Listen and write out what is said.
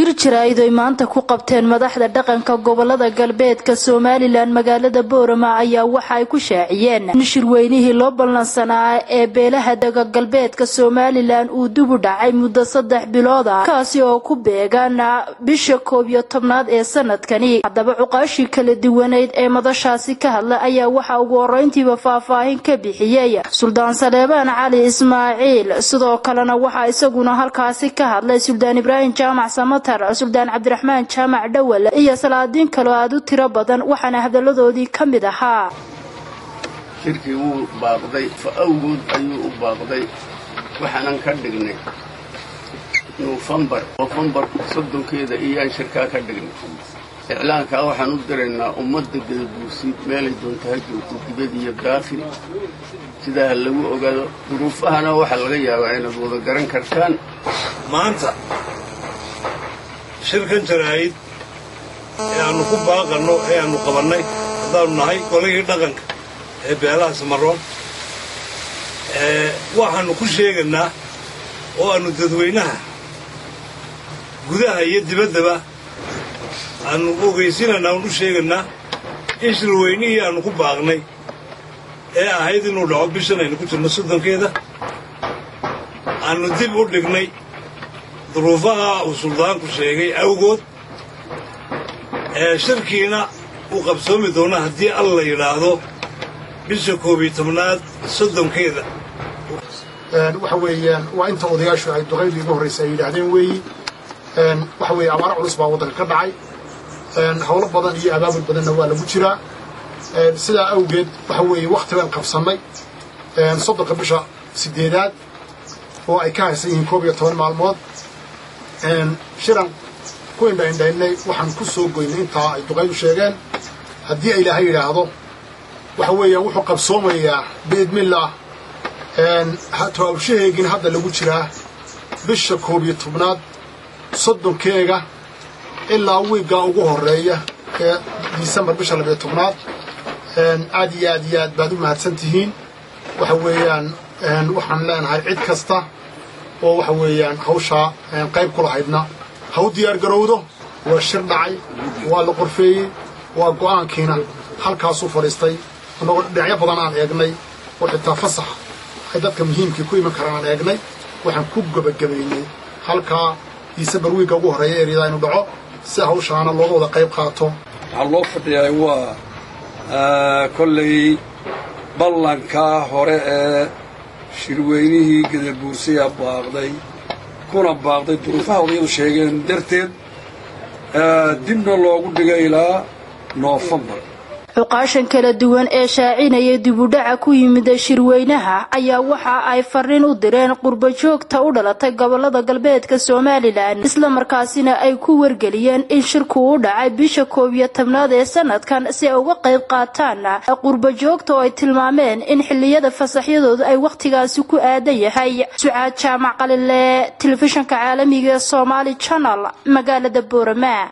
jirjiraydo maanta ku qabteen madaxda dhaqanka gobolada galbeedka Soomaaliland magaalada Boorama ayaa waxa ay ku shaaciyeen in shirweynihii loo ballansanaa ee beelaha daga galbeedka Soomaaliland uu dib u dhacay muddo 3 bilood ah kaasi oo ku beegan bisha 11 ee sanadkani hadaba cuqaashi kala duwaneed ee madashaasi ka hadla ayaa waxa ugu horeyntiiba faahfaahin ka bixiyay Suldaan Saleebaan Cali Ismaaciil sidoo kalena waxa isaguna halkaasi ka hadlay Suldaan Ibraahim Jaamac Samatar Suldaan Cabdiraxmaan Jaamac Dhawal iyo salaadiin kale aad u tiro badan waxana hadaladoodii kamid ahaa shirkii uu baaqday awgood ayuu u baaqday waxaan ka dhignay November 3 iyo shirka ka dhignay إعلانك waxaan u direynaa ummadda Galbuusi meel ay doontaa joogto dibadda iyo daaqil sida lagu ogaado duruufahana waxa laga yaabaa inaad wada garan kartaan maanta shirkan jaraa'id aanu ku baaqano aanu qabanay hadaan nahay qoladii dhaqanka ee beelaha Samaroon waxaanu ku sheeganaa oo aanu dadweynaha gudaha iyo dibaddaba aanu ogeysinaa u sheeganaa in shirweynihii aanu ku baaqnay ee ahayd inuu dhaco bishan aynu ku jirno sodonkeeda aanu dib u dhignay duruufaha uu suldaanku sheegay awgood shirkiina uu qabsoomi doona haddii alla yidhaahdo bisha 11 sodonkeeda waxa weeyaan waa inta odayaashu ay duqeydii ugu horeysay yidhaahdeen weeyi waxa weeye abaar culus baa waddanka ka dhacay hawlo badan iyo abaabul badanna waa lagu jiraa sida awgeed waxa weeye waqtigan qabsanay sodonka bisha 8aad oo ay ka haysan yihiin 11 maalmood shiran ku indhaynay waxaan ku soo goynay inta ay duqeydu sheegeen haddii ilaahay yiraahdo waxa weeye wuxuu qabsoomayaa beedmillah hawsheegin hadda lagu jiraa bisha 11aad sodonkeega ilaa wiiga ugu horeeya ee December bisha 12aad aad iyo aad baad u mahadsantihiin waxa weeyaan waxaan leenahay cid kasta oo waxa weeyaan hawsha qayb ku lahaydna haw diyaar garowdo waa shir dhacay waa la qorfeeyay waa go'aankiina halkaas u fariistay anagoo dhinacyo badan aan eegnay oo xitaa fasax ay dadka muhiimka ku iman karaan eegnay waxaan ku gabagabeynay halka December wiiga ugu horeeya ee inuu dhaco si hawshaana looga wada qayb qaato waxa loo fadhiyay waa kolley ballanka hore ee shirweynihii Galbuusi baaqday kuna baaqday duruufaha wadayadu sheegeen darteed dibna loogu dhigay ilaa November cuqaashan kala duwan ee shaacinaya dib u dhaca ku yimid shirweynaha ayaa waxa ay fariin u direen qurbo joogta u dhalatay gobolada galbeedka Soomaaliland isla markaasina ay ku wargeliyeen in shirku u dhacay bisha 11aad ee sanadkan si ay uga qayb qaataan qurbo joogta oo ay tilmaameen in xilliyada fasaxyadooda ay waqtigaasi ku aadan yahay Sucaad Jaamac Qalile telefishinka caalamiga Somali Channel magaalada Boorama.